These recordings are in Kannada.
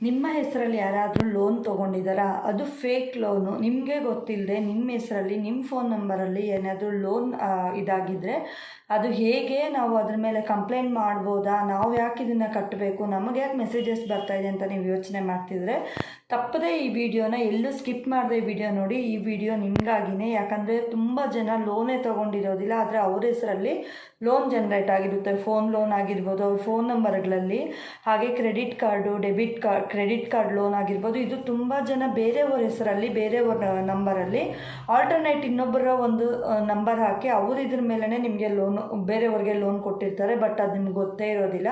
ನಿಮ್ಮ ಹೆಸರಲ್ಲಿ ಯಾರಾದರೂ ಲೋನ್ ತೊಗೊಂಡಿದ್ದಾರಾ? ಅದು ಫೇಕ್ ಲೋನು. ನಿಮಗೆ ಗೊತ್ತಿಲ್ಲದೆ ನಿಮ್ಮ ಹೆಸರಲ್ಲಿ ನಿಮ್ಮ ಫೋನ್ ನಂಬರಲ್ಲಿ ಏನಾದರೂ ಲೋನ್ ಇದಾಗಿದ್ದರೆ ಅದು ಹೇಗೆ ನಾವು ಅದ್ರ ಮೇಲೆ ಕಂಪ್ಲೇಂಟ್ ಮಾಡ್ಬೋದಾ? ನಾವು ಯಾಕೆ ಇದನ್ನು ಕಟ್ಟಬೇಕು? ನಮಗೆ ಯಾಕೆ ಮೆಸೇಜಸ್ ಬರ್ತಾಯಿದೆ ಅಂತ ನೀವು ಯೋಚನೆ ಮಾಡ್ತಿದ್ರೆ ತಪ್ಪದೇ ಈ ವಿಡಿಯೋನ ಎಲ್ಲೂ ಸ್ಕಿಪ್ ಮಾಡದೆ ಈ ವಿಡಿಯೋ ನೋಡಿ. ಈ ವಿಡಿಯೋ ನಿಮಗಾಗಿನೇ. ಯಾಕಂದರೆ ತುಂಬ ಜನ ಲೋನೇ ತೊಗೊಂಡಿರೋದಿಲ್ಲ, ಆದರೆ ಅವ್ರ ಹೆಸರಲ್ಲಿ ಲೋನ್ ಜನ್ರೇಟ್ ಆಗಿರುತ್ತೆ. ಫೋನ್ ಲೋನ್ ಆಗಿರ್ಬೋದು, ಅವ್ರ ಫೋನ್ ನಂಬರ್ಗಳಲ್ಲಿ, ಹಾಗೆ credit card, credit card loan ಆಗಿರ್ಬೋದು. ಇದು ತುಂಬ ಜನ ಬೇರೆಯವ್ರ ಹೆಸರಲ್ಲಿ, ಬೇರೆಯವ್ರ ನಂಬರಲ್ಲಿ ಆಲ್ಟರ್ನೇಟ್ ಇನ್ನೊಬ್ಬರ ಒಂದು ನಂಬರ್ ಹಾಕಿ ಅವರು ಇದ್ರ ಮೇಲೇ ನಿಮಗೆ ಲೋನು, ಬೇರೆಯವ್ರಿಗೆ ಲೋನ್ ಕೊಟ್ಟಿರ್ತಾರೆ. ಬಟ್ ಅದು ನಿಮ್ಗೆ ಗೊತ್ತೇ ಇರೋದಿಲ್ಲ.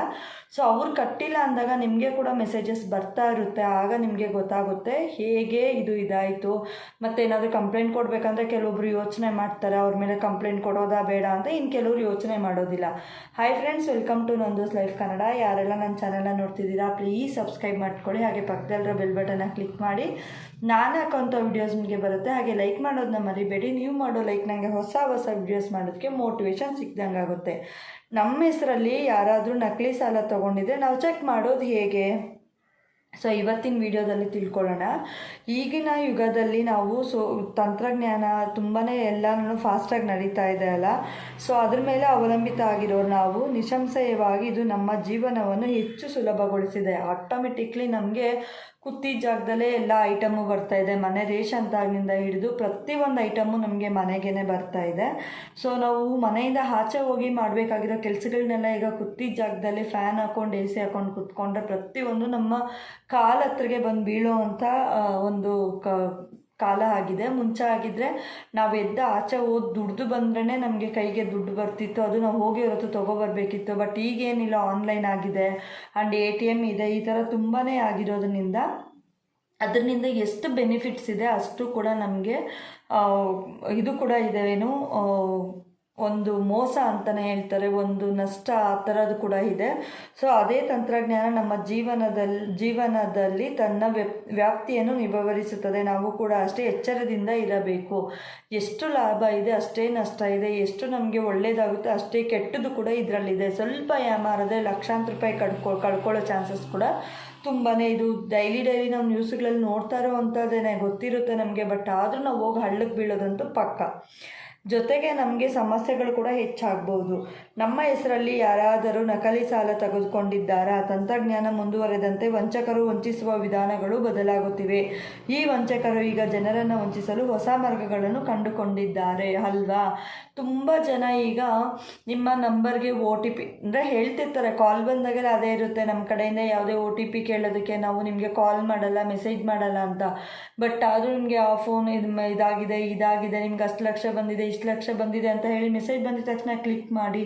ಸೊ ಅವ್ರು ಕಟ್ಟಿಲ್ಲ ಅಂದಾಗ ನಿಮಗೆ ಕೂಡ ಮೆಸೇಜಸ್ ಬರ್ತಾ ಇರುತ್ತೆ. ಆಗ ನಿಮಗೆ ಗೊತ್ತಾಗುತ್ತೆ ಹೇಗೆ ಇದು ಇದಾಯಿತು. ಮತ್ತು ಏನಾದರೂ ಕಂಪ್ಲೇಂಟ್ ಕೊಡಬೇಕಂದ್ರೆ ಕೆಲವೊಬ್ರು ಯೋಚನೆ ಮಾಡ್ತಾರೆ ಅವ್ರ ಮೇಲೆ ಕಂಪ್ಲೇಂಟ್ ಕೊಡೋದಾ ಬೇಡ ಅಂತ. ಇನ್ನು ಕೆಲವರು ಯೋಚನೆ ಮಾಡೋದಿಲ್ಲ. Hi friends, welcome to Nandu's life Kannada. ಯಾರೆಲ್ಲ ನನ್ನ ಚಾನಲ್ನ ನೋಡ್ತಿದ್ದೀರಾ ಪ್ಲೀಸ್ ಸಬ್ಸ್ಕ್ರೈಬ್ ಮಾಡ್ಕೊಳ್ಳಿ. ಹಾಗೆ ಪಕ್ಕದಲ್ಲಿರೋ ಬೆಲ್ ಬಟನ್ನ ಕ್ಲಿಕ್ ಮಾಡಿ. ನಾನು ಹಾಕೋಂಥ ವೀಡಿಯೋಸ್ ನಿಮಗೆ ಬರುತ್ತೆ. ಹಾಗೆ ಲೈಕ್ ಮಾಡೋದನ್ನ ಮರಿಬೇಡಿ. ನೀವು ಮಾಡೋ ಲೈಕ್ ನನಗೆ ಹೊಸ ವೀಡಿಯೋಸ್ ಮಾಡೋದಕ್ಕೆ ಮೋಟಿವೇಶನ್ ಸಿಕ್ದಂಗೆ ಆಗುತ್ತೆ. ನಮ್ಮ ಹೆಸರಲ್ಲಿ ಯಾರಾದರೂ ನಕಲಿ ಸಾಲ ತೊಗೊಂಡಿದ್ರೆ ನಾವು ಚೆಕ್ ಮಾಡೋದು ಹೇಗೆ? ಸೊ ಇವತ್ತಿನ ವಿಡಿಯೋದಲ್ಲಿ ತಿಳ್ಕೊಳ್ಳೋಣ. ಈಗಿನ ಯುಗದಲ್ಲಿ ನಾವು ತಂತ್ರಜ್ಞಾನ ತುಂಬಾ ಎಲ್ಲನೂ ಫಾಸ್ಟಾಗಿ ನಡೀತಾ ಇದೆ ಅಲ್ಲ. ಸೊ ಅದ್ರ ಮೇಲೆ ಅವಲಂಬಿತ ಆಗಿರೋರು ನಾವು. ನಿಸ್ಸಂಶಯವಾಗಿ ಇದು ನಮ್ಮ ಜೀವನವನ್ನು ಹೆಚ್ಚು ಸುಲಭಗೊಳಿಸಿದೆ. ಆಟೋಮೆಟಿಕ್ಲಿ ನಮಗೆ ಕೂತಿದ್ದ ಜಾಗದಲ್ಲೇ ಎಲ್ಲ ಐಟಮು ಬರ್ತಾಯಿದೆ. ಮನೆ ರೇಷನ್ ತಾಗಿನಿಂದ ಹಿಡಿದು ಪ್ರತಿಯೊಂದು ಐಟಮು ನಮಗೆ ಮನೆಗೇ ಬರ್ತಾಯಿದೆ. ಸೊ ನಾವು ಮನೆಯಿಂದ ಆಚೆ ಹೋಗಿ ಮಾಡಬೇಕಾಗಿರೋ ಕೆಲಸಗಳನ್ನೆಲ್ಲ ಈಗ ಕೂತಿದ್ದ ಜಾಗದಲ್ಲಿ ಫ್ಯಾನ್ ಹಾಕ್ಕೊಂಡು AC ಹಾಕ್ಕೊಂಡು ಕೂತ್ಕೊಂಡ್ರೆ ಪ್ರತಿಯೊಂದು ನಮ್ಮ ಕಾಲ ಹತ್ರಗೆ ಬಂದು ಬೀಳೋ ಅಂಥ ಒಂದು ಕಾಲ ಆಗಿದೆ. ಮುಂಚೆ ಆಗಿದ್ದರೆ ನಾವು ಎದ್ದು ಆಚೆ ಹೋಗಿ ದುಡ್ದು ಬಂದ್ರೇ ನಮಗೆ ಕೈಗೆ ದುಡ್ಡು ಬರ್ತಿತ್ತು. ಅದು ನಾವು ಹೋಗಿ ಹೊರತು ತೊಗೊಬರ್ಬೇಕಿತ್ತು. ಬಟ್ ಈಗೇನಿಲ್ಲ, ಆನ್ಲೈನ್ ಆಗಿದೆ ಆ್ಯಂಡ್ ATM ಇದೆ. ಈ ಥರ ತುಂಬಾ ಆಗಿರೋದ್ರಿಂದ ಅದರಿಂದ ಎಷ್ಟು ಬೆನಿಫಿಟ್ಸ್ ಇದೆ ಅಷ್ಟು ಕೂಡ ನಮಗೆ ಇದು ಕೂಡ ಇದೆ. ಏನು ಒಂದು ಮೋಸ ಅಂತಲೇ ಹೇಳ್ತಾರೆ, ಒಂದು ನಷ್ಟ ಆ ಥರದ್ದು ಕೂಡ ಇದೆ. ಸೊ ಅದೇ ತಂತ್ರಜ್ಞಾನ ನಮ್ಮ ಜೀವನದಲ್ಲಿ ತನ್ನ ವ್ಯಾಪ್ತಿಯನ್ನು ನಿಭಾಯಿಸುತ್ತದೆ. ನಾವು ಕೂಡ ಅಷ್ಟೇ ಎಚ್ಚರದಿಂದ ಇರಬೇಕು. ಎಷ್ಟು ಲಾಭ ಇದೆ ಅಷ್ಟೇ ನಷ್ಟ ಇದೆ, ಎಷ್ಟು ನಮಗೆ ಒಳ್ಳೆಯದಾಗುತ್ತೆ ಅಷ್ಟೇ ಕೆಟ್ಟದ್ದು ಕೂಡ ಇದರಲ್ಲಿದೆ. ಸ್ವಲ್ಪ ಯಾಮಾರದೆ ಲಕ್ಷಾಂತರ ರೂಪಾಯಿ ಕಳ್ಕೊಳ್ಳೋ ಚಾನ್ಸಸ್ ಕೂಡ ತುಂಬಾ. ಇದು ಡೈಲಿ ನಾವು ನ್ಯೂಸ್ಗಳಲ್ಲಿ ನೋಡ್ತಾ ಇರೋ ಅಂಥದ್ದೇನೆ ಗೊತ್ತಿರುತ್ತೆ ನಮಗೆ. ಬಟ್ ಆದರೂ ನಾವು ಹೋಗಿ ಹಳ್ಳಕ್ಕೆ ಬೀಳೋದಂತೂ ಪಕ್ಕ. ಜೊತೆಗೆ ನಮಗೆ ಸಮಸ್ಯೆಗಳು ಕೂಡ ಹೆಚ್ಚಾಗ್ಬೋದು. ನಮ್ಮ ಹೆಸರಲ್ಲಿ ಯಾರಾದರೂ ನಕಲಿ ಸಾಲ ತೆಗೆದುಕೊಂಡಿದ್ದಾರಾ? ತಂತ್ರಜ್ಞಾನ ಮುಂದುವರೆದಂತೆ ವಂಚಕರು ವಂಚಿಸುವ ವಿಧಾನಗಳು ಬದಲಾಗುತ್ತಿವೆ. ಈ ವಂಚಕರು ಈಗ ಜನರನ್ನು ವಂಚಿಸಲು ಹೊಸ ಮಾರ್ಗಗಳನ್ನು ಕಂಡುಕೊಂಡಿದ್ದಾರೆ ಅಲ್ವಾ? ತುಂಬ ಜನ ಈಗ ನಿಮ್ಮ ನಂಬರ್ಗೆ OTP ಅಂದರೆ ಹೇಳ್ತಿರ್ತಾರೆ. ಕಾಲ್ ಬಂದಾಗೆಲ್ಲ ಅದೇ ಇರುತ್ತೆ, ನಮ್ಮ ಕಡೆಯಿಂದ ಯಾವುದೇ OTP ಕೇಳೋದಕ್ಕೆ ನಾವು ನಿಮಗೆ ಕಾಲ್ ಮಾಡಲ್ಲ, ಮೆಸೇಜ್ ಮಾಡಲ್ಲ ಅಂತ. ಬಟ್ ಆದರೂ ನಿಮಗೆ ಆ ಫೋನ್ ಇದಾಗಿದೆ, ನಿಮ್ಗೆ ಅಷ್ಟು ಲಕ್ಷ ಬಂದಿದೆ, ಇಷ್ಟು ಲಕ್ಷ ಬಂದಿದೆ ಅಂತ ಹೇಳಿ ಮೆಸೇಜ್ ಬಂದಿದ ತಕ್ಷಣ ಕ್ಲಿಕ್ ಮಾಡಿ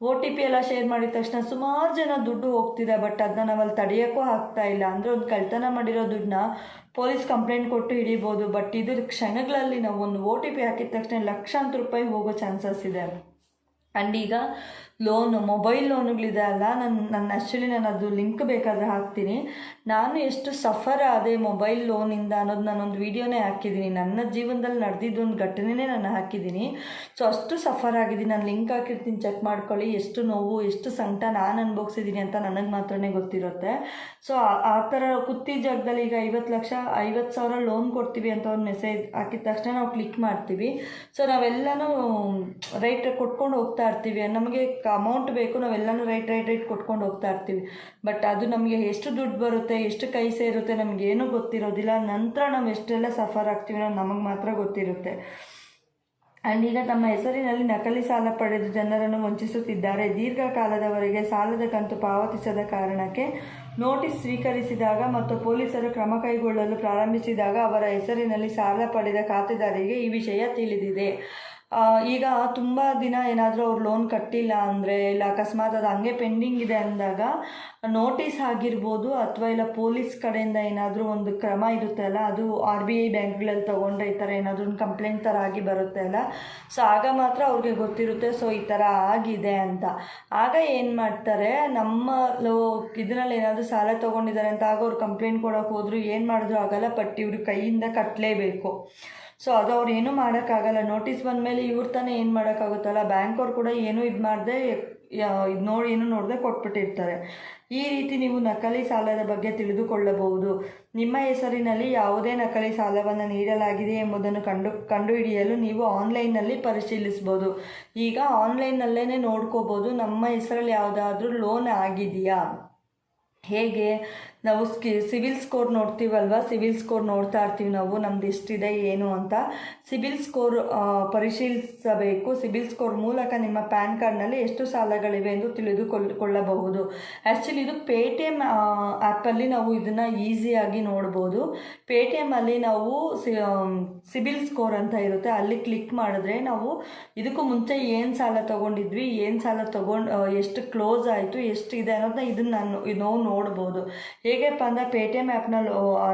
OTP ಎಲ್ಲ ಶೇರ್ ಮಾಡಿದ ತಕ್ಷಣ ಸುಮಾರು ಜನ ದುಡ್ಡು ಹೋಗ್ತಿದೆ. ಬಟ್ ಅದನ್ನ ನಾವಲ್ಲಿ ತಡೆಯೋಕ್ಕೂ ಆಗ್ತಾ ಇಲ್ಲ. ಅಂದರೆ ಒಂದು ಕಳ್ತನ ಮಾಡಿರೋ ದುಡ್ಡನ್ನ ಪೊಲೀಸ್ ಕಂಪ್ಲೇಂಟ್ ಕೊಟ್ಟು ಹಿಡಿಬೋದು. ಬಟ್ ಇದು ಕ್ಷಣಗಳಲ್ಲಿ ನಾವು ಒಂದು OTP ಹಾಕಿದ ತಕ್ಷಣ ಲಕ್ಷಾಂತರ ರೂಪಾಯಿ ಹೋಗೋ ಚಾನ್ಸಸ್ ಇದೆ. ಆ್ಯಂಡ್ ಈಗ ಮೊಬೈಲ್ ಲೋನುಗಳಿದೆ ಅಲ್ಲ, ನಾನು ಅದು ಲಿಂಕ್ ಬೇಕಾದರೆ ಹಾಕ್ತೀನಿ. ನಾನು ಎಷ್ಟು ಸಫರ್ ಆದೆ ಮೊಬೈಲ್ ಲೋನಿಂದ ಅನ್ನೋದು ನಾನೊಂದು ವೀಡಿಯೋನೇ ಹಾಕಿದ್ದೀನಿ. ನನ್ನ ಜೀವನದಲ್ಲಿ ನಡೆದಿದ್ದು ಒಂದು ಘಟನೆನೇ ನಾನು ಹಾಕಿದ್ದೀನಿ. ಸೊ ಅಷ್ಟು ಸಫರ್ ಆಗಿದ್ದೀನಿ. ನಾನು ಲಿಂಕ್ ಹಾಕಿರ್ತೀನಿ, ಚೆಕ್ ಮಾಡ್ಕೊಳ್ಳಿ. ಎಷ್ಟು ನೋವು, ಎಷ್ಟು ಸಂಕಟ ನಾನು ಅನುಭವಿಸಿದ್ದೀನಿ ಅಂತ ನನಗೆ ಮಾತ್ರನೇ ಗೊತ್ತಿರುತ್ತೆ. ಸೊ ಆ ಥರ ಕೂತಿದ್ದ ಜಾಗದಲ್ಲಿ ಈಗ 50,000 ಲೋನ್ ಕೊಡ್ತೀವಿ ಅಂತ ಒಂದು ಮೆಸೇಜ್ ಹಾಕಿದ ತಕ್ಷಣ ನಾವು ಕ್ಲಿಕ್ ಮಾಡ್ತೀವಿ. ಸೊ ನಾವೆಲ್ಲನೂ ರೈಟ್ ಕೊಟ್ಕೊಂಡು ಹೋಗ್ತಾ ಇರ್ತೀವಿ. ನಮಗೆ ಅಮೌಂಟ್ ಬೇಕು, ನಾವೆಲ್ಲನೂ ರೈಟ್ ಕೊಟ್ಕೊಂಡು ಹೋಗ್ತಾ ಇರ್ತೀವಿ. ಬಟ್ ಅದು ನಮಗೆ ಎಷ್ಟು ದುಡ್ಡು ಬರುತ್ತೆ, ಎಷ್ಟು ಕೈ ಸೇರುತ್ತೆ ನಮಗೇನೂ ಗೊತ್ತಿರೋದಿಲ್ಲ. ನಂತರ ನಾವು ಎಷ್ಟೆಲ್ಲ ಸಫರ್ ಆಗ್ತೀವಿ ಅನ್ನೋದು ನಮಗೆ ಮಾತ್ರ ಗೊತ್ತಿರುತ್ತೆ. ಆ್ಯಂಡ್ ಈಗ ತಮ್ಮ ಹೆಸರಿನಲ್ಲಿ ನಕಲಿ ಸಾಲ ಪಡೆದು ಜನರನ್ನು ವಂಚಿಸುತ್ತಿದ್ದಾರೆ. ದೀರ್ಘಕಾಲದವರೆಗೆ ಸಾಲದ ಕಂತು ಪಾವತಿಸದ ಕಾರಣಕ್ಕೆ ನೋಟಿಸ್ ಸ್ವೀಕರಿಸಿದಾಗ ಮತ್ತು ಪೊಲೀಸರು ಕ್ರಮ ಕೈಗೊಳ್ಳಲು ಪ್ರಾರಂಭಿಸಿದಾಗ ಅವರ ಹೆಸರಿನಲ್ಲಿ ಸಾಲ ಪಡೆದ ಖಾತೆದಾರರಿಗೆ ಈ ವಿಷಯ ತಿಳಿದಿದೆ. ಈಗ ತುಂಬ ದಿನ ಏನಾದರೂ ಅವ್ರು ಲೋನ್ ಕಟ್ಟಿಲ್ಲ ಅಂದರೆ, ಇಲ್ಲ ಅಕಸ್ಮಾತ್ ಅದು ಹಂಗೆ ಪೆಂಡಿಂಗ್ ಇದೆ ಅಂದಾಗ ನೋಟಿಸ್ ಆಗಿರ್ಬೋದು, ಅಥವಾ ಇಲ್ಲ ಪೊಲೀಸ್ ಕಡೆಯಿಂದ ಏನಾದರೂ ಒಂದು ಕ್ರಮ ಇರುತ್ತೆ ಅಲ್ಲ, ಅದು RBI ಬ್ಯಾಂಕ್ಗಳಲ್ಲಿ ತೊಗೊಂಡ್ರೆ ಈ ಥರ ಏನಾದರೂ ಒಂದು ಕಂಪ್ಲೇಂಟ್ ಥರ ಆಗಿ ಬರುತ್ತೆ ಅಲ್ಲ. ಸೊ ಆಗ ಮಾತ್ರ ಅವ್ರಿಗೆ ಗೊತ್ತಿರುತ್ತೆ ಸೊ ಈ ಥರ ಆಗಿದೆ ಅಂತ. ಆಗ ಏನು ಮಾಡ್ತಾರೆ, ನಮ್ಮ ಇದರಲ್ಲಿ ಏನಾದರೂ ಸಾಲ ತೊಗೊಂಡಿದ್ದಾರೆ ಅಂತ ಆಗ ಅವ್ರು ಕಂಪ್ಲೇಂಟ್ ಕೊಡೋಕೆ ಹೋದ್ರು ಏನು ಮಾಡಿದ್ರು ಆಗಲ್ಲ. ಬಟ್ ಇವರು ಕೈಯಿಂದ ಕಟ್ಟಲೇಬೇಕು. ಸೊ ಅದು ಅವ್ರು ಏನೂ ಮಾಡೋಕ್ಕಾಗಲ್ಲ. ನೋಟಿಸ್ ಬಂದಮೇಲೆ ಇವ್ರು ತಾನೇ ಏನು ಮಾಡೋಕ್ಕಾಗುತ್ತಲ್ಲ. ಬ್ಯಾಂಕವ್ರು ಕೂಡ ಏನೂ ಇದು ಮಾಡದೆ ಇದು ನೋಡಿ ಏನೂ ನೋಡದೆ ಕೊಟ್ಬಿಟ್ಟಿರ್ತಾರೆ. ಈ ರೀತಿ ನೀವು ನಕಲಿ ಸಾಲದ ಬಗ್ಗೆ ತಿಳಿದುಕೊಳ್ಳಬಹುದು. ನಿಮ್ಮ ಹೆಸರಿನಲ್ಲಿ ಯಾವುದೇ ನಕಲಿ ಸಾಲವನ್ನು ನೀಡಲಾಗಿದೆ ಎಂಬುದನ್ನು ಕಂಡುಹಿಡಿಯಲು ನೀವು ಆನ್ಲೈನ್ನಲ್ಲಿ ಪರಿಶೀಲಿಸ್ಬೋದು. ಈಗ ಆನ್ಲೈನ್ನಲ್ಲೇ ನೋಡ್ಕೋಬೋದು ನಮ್ಮ ಹೆಸರಲ್ಲಿ ಯಾವುದಾದ್ರೂ ಲೋನ್ ಆಗಿದೆಯಾ. ಹೇಗೆ ನಾವು ಸಿವಿಲ್ ಸ್ಕೋರ್ ನೋಡ್ತೀವಲ್ವ, ಸಿವಿಲ್ ಸ್ಕೋರ್ ನೋಡ್ತಾ ಇರ್ತೀವಿ ನಾವು, ನಮ್ದು ಎಷ್ಟಿದೆ ಏನು ಅಂತ. ಸಿಬಿಲ್ ಸ್ಕೋರ್ ಪರಿಶೀಲಿಸಬೇಕು. ಸಿಬಿಲ್ ಸ್ಕೋರ್ ಮೂಲಕ ನಿಮ್ಮ ಪ್ಯಾನ್ ಕಾರ್ಡ್ನಲ್ಲಿ ಎಷ್ಟು ಸಾಲಗಳಿವೆ ಎಂದು ತಿಳಿದುಕೊಳ್ಳಬಹುದು. ಆ್ಯಕ್ಚುಲಿ ಇದು ಪೇಟಿಎಮ್ ಆ್ಯಪಲ್ಲಿ ನಾವು ಇದನ್ನು ಈಸಿಯಾಗಿ ನೋಡ್ಬೋದು. ಪೇಟಿಎಮ್ಮಲ್ಲಿ ನಾವು ಸಿಬಿಲ್ ಸ್ಕೋರ್ ಅಂತ ಇರುತ್ತೆ, ಅಲ್ಲಿ ಕ್ಲಿಕ್ ಮಾಡಿದ್ರೆ ನಾವು ಇದಕ್ಕೂ ಮುಂಚೆ ಏನು ಸಾಲ ತೊಗೊಂಡಿದ್ವಿ, ಏನು ಸಾಲ ಎಷ್ಟು ಕ್ಲೋಸ್ ಆಯಿತು, ಎಷ್ಟಿದೆ ಅನ್ನೋದನ್ನ ಇದನ್ನು ನಾವು ನೋಡ್ಬೋದು. ಹೇಗೆಪ್ಪ ಅಂದರೆ ಪೇಟಿಎಮ್ ಆ್ಯಪ್ನಲ್ಲಿ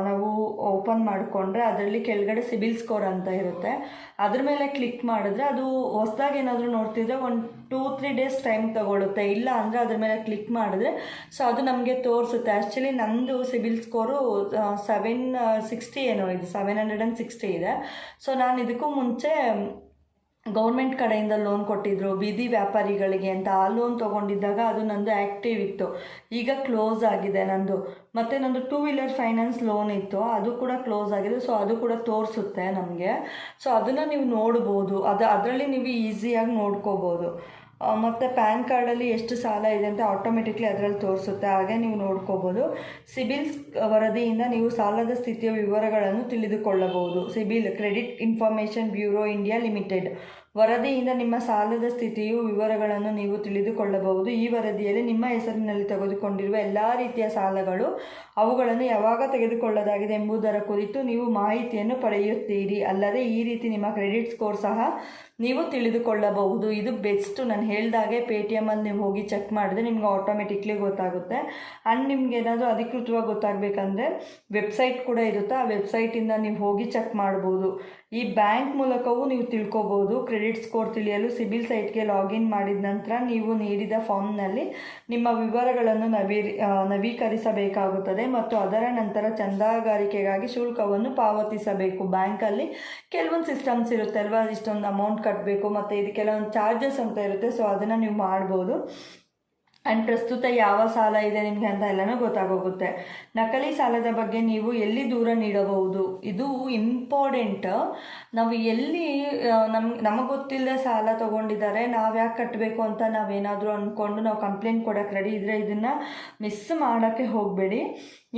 ನಾವು ಓಪನ್ ಮಾಡಿಕೊಂಡ್ರೆ ಅದರಲ್ಲಿ ಕೆಳಗಡೆ ಸಿಬಿಲ್ ಸ್ಕೋರ್ ಅಂತ ಇರುತ್ತೆ. ಅದ್ರ ಮೇಲೆ ಕ್ಲಿಕ್ ಮಾಡಿದ್ರೆ ಅದು ಹೊಸದಾಗಿ ಏನಾದರೂ ನೋಡ್ತಿದ್ರೆ 1-2-3 ಡೇಸ್ ಟೈಮ್ ತೊಗೊಳುತ್ತೆ. ಇಲ್ಲ ಅಂದರೆ ಅದ್ರ ಮೇಲೆ ಕ್ಲಿಕ್ ಮಾಡಿದ್ರೆ ಸೊ ಅದು ನಮಗೆ ತೋರಿಸುತ್ತೆ. ಆ್ಯಕ್ಚುಲಿ ನಮ್ಮದು ಸಿಬಿಲ್ ಸ್ಕೋರು 760 ಏನೋ ಇದೆ, 760 ಇದೆ. ಸೊ ನಾನು ಇದಕ್ಕೂ ಮುಂಚೆ ಗೌರ್ಮೆಂಟ್ ಕಡೆಯಿಂದ ಲೋನ್ ಕೊಟ್ಟಿದ್ದರು ಬೀದಿ ವ್ಯಾಪಾರಿಗಳಿಗೆ ಅಂತ. ಆ ಲೋನ್ ತೊಗೊಂಡಿದ್ದಾಗ ಅದು ನಂದು ಆ್ಯಕ್ಟಿವ್ ಇತ್ತು, ಈಗ ಕ್ಲೋಸ್ ಆಗಿದೆ ನಂದು. ಮತ್ತು ನಂದು 2 ವೀಲರ್ ಫೈನಾನ್ಸ್ ಲೋನ್ ಇತ್ತು, ಅದು ಕೂಡ ಕ್ಲೋಸ್ ಆಗಿದೆ. ಸೊ ಅದು ಕೂಡ ತೋರಿಸುತ್ತೆ ನಮಗೆ. ಸೊ ಅದನ್ನು ನೀವು ನೋಡ್ಬೋದು, ಅದರಲ್ಲಿ ನೀವು ಈಸಿಯಾಗಿ ನೋಡ್ಕೋಬೋದು. ಮತ್ತು ಪ್ಯಾನ್ ಕಾರ್ಡಲ್ಲಿ ಎಷ್ಟು ಸಾಲ ಇದೆ ಅಂತ ಆಟೋಮೆಟಿಕ್ಲಿ ಅದರಲ್ಲಿ ತೋರಿಸುತ್ತೆ, ಹಾಗೆ ನೀವು ನೋಡ್ಕೋಬೋದು. ಸಿಬಿಲ್ ವರದಿಯಿಂದ ನೀವು ಸಾಲದ ಸ್ಥಿತಿಯ ವಿವರಗಳನ್ನು ತಿಳಿದುಕೊಳ್ಳಬಹುದು. CIBIL credit information bureau India limited ವರದಿಯಿಂದ ನಿಮ್ಮ ಸಾಲದ ಸ್ಥಿತಿಯು ವಿವರಗಳನ್ನು ನೀವು ತಿಳಿದುಕೊಳ್ಳಬಹುದು. ಈ ವರದಿಯಲ್ಲಿ ನಿಮ್ಮ ಹೆಸರಿನಲ್ಲಿ ತೆಗೆದುಕೊಂಡಿರುವ ಎಲ್ಲ ರೀತಿಯ ಸಾಲಗಳು, ಅವುಗಳನ್ನು ಯಾವಾಗ ತೆಗೆದುಕೊಳ್ಳಲಾಗಿದೆ ಎಂಬುದರ ಕುರಿತು ನೀವು ಮಾಹಿತಿಯನ್ನು ಪಡೆಯುತ್ತೀರಿ. ಅಲ್ಲದೆ ಈ ರೀತಿ ನಿಮ್ಮ ಕ್ರೆಡಿಟ್ ಸ್ಕೋರ್ ಸಹ ನೀವು ತಿಳಿದುಕೊಳ್ಳಬಹುದು. ಇದು ಬೆಸ್ಟ್. ನಾನು ಹೇಳಿದಾಗೆ ಪೇಟಿಎಮ್ಮಲ್ಲಿ ನೀವು ಹೋಗಿ ಚೆಕ್ ಮಾಡಿದ್ರೆ ನಿಮ್ಗೆ ಆಟೋಮೆಟಿಕ್ಲಿ ಗೊತ್ತಾಗುತ್ತೆ. ಆ್ಯಂಡ್ ನಿಮ್ಗೆ ಏನಾದರೂ ಅಧಿಕೃತವಾಗಿ ಗೊತ್ತಾಗಬೇಕಂದ್ರೆ ವೆಬ್ಸೈಟ್ ಕೂಡ ಇರುತ್ತೆ, ಆ ವೆಬ್ಸೈಟಿಂದ ನೀವು ಹೋಗಿ ಚೆಕ್ ಮಾಡ್ಬೋದು. ಈ ಬ್ಯಾಂಕ್ ಮೂಲಕವೂ ನೀವು ತಿಳ್ಕೊಬೋದು. ಕ್ರೆಡಿಟ್ ಸ್ಕೋರ್ ತಿಳಿಯಲು ಸಿಬಿಲ್ ಸೈಟ್ಗೆ ಲಾಗಿನ್ ಮಾಡಿದ ನಂತರ ನೀವು ನೀಡಿದ ಫಾರ್ಮ್ನಲ್ಲಿ ನಿಮ್ಮ ವಿವರಗಳನ್ನು ನವೀಕರಿಸಬೇಕಾಗುತ್ತದೆ ಮತ್ತು ಅದರ ನಂತರ ಚಂದಾಗಾರಿಕೆಗಾಗಿ ಶುಲ್ಕವನ್ನು ಪಾವತಿಸಬೇಕು. ಬ್ಯಾಂಕಲ್ಲಿ ಕೆಲವೊಂದು ಸಿಸ್ಟಮ್ಸ್ ಇರುತ್ತೆ ಅಲ್ವಾ, ಇಷ್ಟೊಂದು ಅಮೌಂಟ್ ಕಟ್ಟಬೇಕು ಮತ್ತು ಇದು ಕೆಲವೊಂದು ಚಾರ್ಜಸ್ ಅಂತ ಇರುತ್ತೆ. ಸೊ ಅದನ್ನು ನೀವು ಮಾಡ್ಬೋದು. ಆ್ಯಂಡ್ ಪ್ರಸ್ತುತ ಯಾವ ಸಾಲ ಇದೆ ನಿಮಗೆ ಅಂತ ಎಲ್ಲನೂ ಗೊತ್ತಾಗೋಗುತ್ತೆ. ನಕಲಿ ಸಾಲದ ಬಗ್ಗೆ ನೀವು ಎಲ್ಲಿ ದೂರ ನೀಡಬಹುದು, ಇದು ಇಂಪಾರ್ಟೆಂಟ್. ನಾವು ಎಲ್ಲಿ ನಮಗೆ ಗೊತ್ತಿಲ್ಲದೆ ಸಾಲ ತೊಗೊಂಡಿದ್ದಾರೆ, ನಾವು ಯಾಕೆ ಕಟ್ಟಬೇಕು ಅಂತ ನಾವೇನಾದರೂ ಅಂದ್ಕೊಂಡು ನಾವು ಕಂಪ್ಲೇಂಟ್ ಕೊಡೋಕ್ಕೆ ರೆಡಿ ಇದ್ದರೆ ಇದನ್ನು ಮಿಸ್ ಮಾಡೋಕ್ಕೆ ಹೋಗಬೇಡಿ.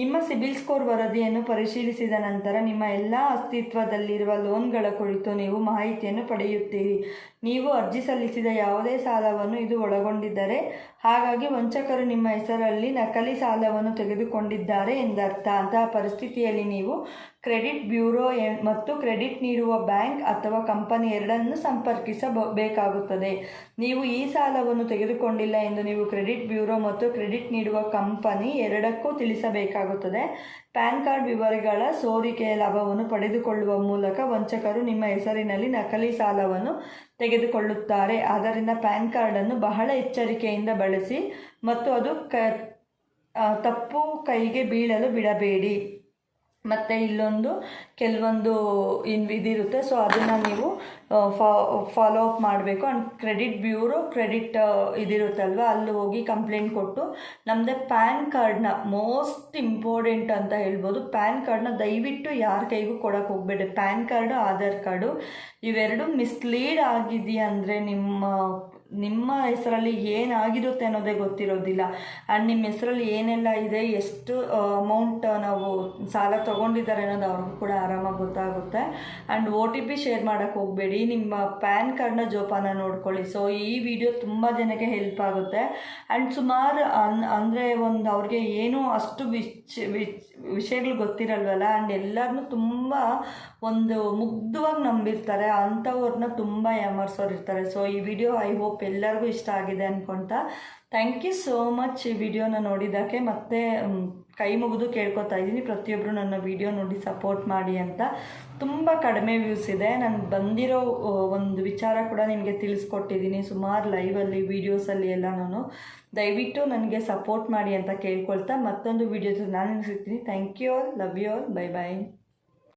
ನಿಮ್ಮ ಸಿಬಿಲ್ ಸ್ಕೋರ್ ವರದಿಯನ್ನು ಪರಿಶೀಲಿಸಿದ ನಂತರ ನಿಮ್ಮ ಎಲ್ಲ ಅಸ್ತಿತ್ವದಲ್ಲಿರುವ ಲೋನ್ಗಳ ಕುರಿತು ನೀವು ಮಾಹಿತಿಯನ್ನು ಪಡೆಯುತ್ತೀರಿ. ನೀವು ಅರ್ಜಿ ಸಲ್ಲಿಸಿದ ಯಾವುದೇ ಸಾಲವನ್ನು ಇದು ಒಳಗೊಂಡಿದ್ದರೆ, ಹಾಗಾಗಿ ವಂಚಕರು ನಿಮ್ಮ ಹೆಸರಲ್ಲಿ ನಕಲಿ ಸಾಲವನ್ನು ತೆಗೆದುಕೊಂಡಿದ್ದಾರೆ ಎಂದರ್ಥ. ಅಂತಹ ಪರಿಸ್ಥಿತಿಯಲ್ಲಿ ನೀವು ಕ್ರೆಡಿಟ್ ಬ್ಯೂರೋ ಮತ್ತು ಕ್ರೆಡಿಟ್ ನೀಡುವ ಬ್ಯಾಂಕ್ ಅಥವಾ ಕಂಪನಿ ಎರಡನ್ನೂ ಸಂಪರ್ಕಿಸಬೇಕಾಗುತ್ತದೆ. ನೀವು ಈ ಸಾಲವನ್ನು ತೆಗೆದುಕೊಂಡಿಲ್ಲ ಎಂದು ನೀವು ಕ್ರೆಡಿಟ್ ಬ್ಯೂರೋ ಮತ್ತು ಕ್ರೆಡಿಟ್ ನೀಡುವ ಕಂಪನಿ ಎರಡಕ್ಕೂ ತಿಳಿಸಬೇಕಾಗುತ್ತದೆ. ಪ್ಯಾನ್ ಕಾರ್ಡ್ ವಿವರಗಳ ಸೋರಿಕೆಯ ಲಾಭವನ್ನು ಪಡೆದುಕೊಳ್ಳುವ ಮೂಲಕ ವಂಚಕರು ನಿಮ್ಮ ಹೆಸರಿನಲ್ಲಿ ನಕಲಿ ಸಾಲವನ್ನು ತೆಗೆದುಕೊಳ್ಳುತ್ತಾರೆ. ಆದ್ದರಿಂದ ಪ್ಯಾನ್ ಕಾರ್ಡನ್ನು ಬಹಳ ಎಚ್ಚರಿಕೆಯಿಂದ ಬಳಸಿ ಮತ್ತು ಅದು ತಪ್ಪು ಕೈಗೆ ಬೀಳಲು ಬಿಡಬೇಡಿ. ಮತ್ತು ಇಲ್ಲೊಂದು ಕೆಲವೊಂದು ಇದಿರುತ್ತೆ, ಸೊ ಅದನ್ನು ನೀವು ಫಾಲೋ ಅಪ್ ಮಾಡಬೇಕು. ಆ್ಯಂಡ್ ಕ್ರೆಡಿಟ್ ಬ್ಯೂರೋ ಕ್ರೆಡಿಟ್ ಇದಿರುತ್ತಲ್ವ, ಅಲ್ಲಿ ಹೋಗಿ ಕಂಪ್ಲೇಂಟ್ ಕೊಟ್ಟು ನಮ್ಮದೇ ಪ್ಯಾನ್ ಕಾರ್ಡ್ನ ಮೋಸ್ಟ್ ಇಂಪಾರ್ಟೆಂಟ್ ಅಂತ ಹೇಳ್ಬೋದು. ಪ್ಯಾನ್ ಕಾರ್ಡ್ನ ದಯವಿಟ್ಟು ಯಾರ ಕೈಗೂ ಕೊಡೋಕ್ಕೆ ಹೋಗಬೇಡಿ. ಪ್ಯಾನ್ ಕಾರ್ಡು, ಆಧಾರ್ ಕಾರ್ಡು ಇವೆರಡು ಮಿಸ್ಲೀಡ್ ಆಗಿದೆಯಾ ಅಂದರೆ ನಿಮ್ಮ ಹೆಸರಲ್ಲಿ ಏನಾಗಿರುತ್ತೆ ಅನ್ನೋದೇ ಗೊತ್ತಿರೋದಿಲ್ಲ. ಆ್ಯಂಡ್ ನಿಮ್ಮ ಹೆಸರಲ್ಲಿ ಏನೆಲ್ಲ ಇದೆ, ಎಷ್ಟು ಅಮೌಂಟ್ ನಾವು ಸಾಲ ತೊಗೊಂಡಿದ್ದಾರೆ ಅನ್ನೋದು ಅವ್ರಿಗೂ ಕೂಡ ಆರಾಮಾಗಿ ಗೊತ್ತಾಗುತ್ತೆ. ಆ್ಯಂಡ್ OTP ಶೇರ್ ಮಾಡೋಕ್ಕೆ ಹೋಗಬೇಡಿ. ನಿಮ್ಮ ಪ್ಯಾನ್ ಕಾರ್ಡ್ನ ಜೋಪಾನ ನೋಡ್ಕೊಳ್ಳಿ. ಸೊ ಈ ವಿಡಿಯೋ ತುಂಬ ಜನಕ್ಕೆ ಹೆಲ್ಪ್ ಆಗುತ್ತೆ. ಆ್ಯಂಡ್ ಸುಮಾರು ಅಂದರೆ ಅವ್ರಿಗೆ ಏನೂ ಅಷ್ಟು ವಿಷಯಗಳು ಗೊತ್ತಿರಲ್ವಲ್ಲ. ಆ್ಯಂಡ್ ಎಲ್ಲರನ್ನೂ ತುಂಬ ಮುಗ್ಧವಾಗಿ ನಂಬಿರ್ತಾರೆ, ಅಂಥವ್ರನ್ನ ತುಂಬ ಯಾಮರ್ಸೋರು ಇರ್ತಾರೆ. ಸೊ ಈ ವಿಡಿಯೋ ಐ ಹೋಪ್ ಎಲ್ಲರಿಗೂ ಇಷ್ಟ ಆಗಿದೆ ಅಂದ್ಕೊಳ್ತಾ ಥ್ಯಾಂಕ್ ಯು ಸೋ ಮಚ್ ಈ ವಿಡಿಯೋನ ನೋಡಿದ್ದಕ್ಕೆ. ಮತ್ತೆ ಕೈ ಮುಗಿದು ಕೇಳ್ಕೊತಾ ಇದ್ದೀನಿ, ಪ್ರತಿಯೊಬ್ಬರು ನನ್ನ ವಿಡಿಯೋ ನೋಡಿ ಸಪೋರ್ಟ್ ಮಾಡಿ ಅಂತ. ತುಂಬ ಕಡಿಮೆ ವ್ಯೂಸ್ ಇದೆ. ನಾನು ಬಂದಿರೋ ಒಂದು ವಿಚಾರ ಕೂಡ ನಿಮಗೆ ತಿಳಿಸ್ಕೊಟ್ಟಿದ್ದೀನಿ ಸುಮಾರು ಲೈವಲ್ಲಿ, ವೀಡಿಯೋಸಲ್ಲಿ ಎಲ್ಲ. ದಯವಿಟ್ಟು ನನಗೆ ಸಪೋರ್ಟ್ ಮಾಡಿ ಅಂತ ಕೇಳ್ಕೊಳ್ತಾ ಮತ್ತೊಂದು ವಿಡಿಯೋ ನಾನು ಸಿಗ್ತೀನಿ. Thank you all, love you all, bye bye.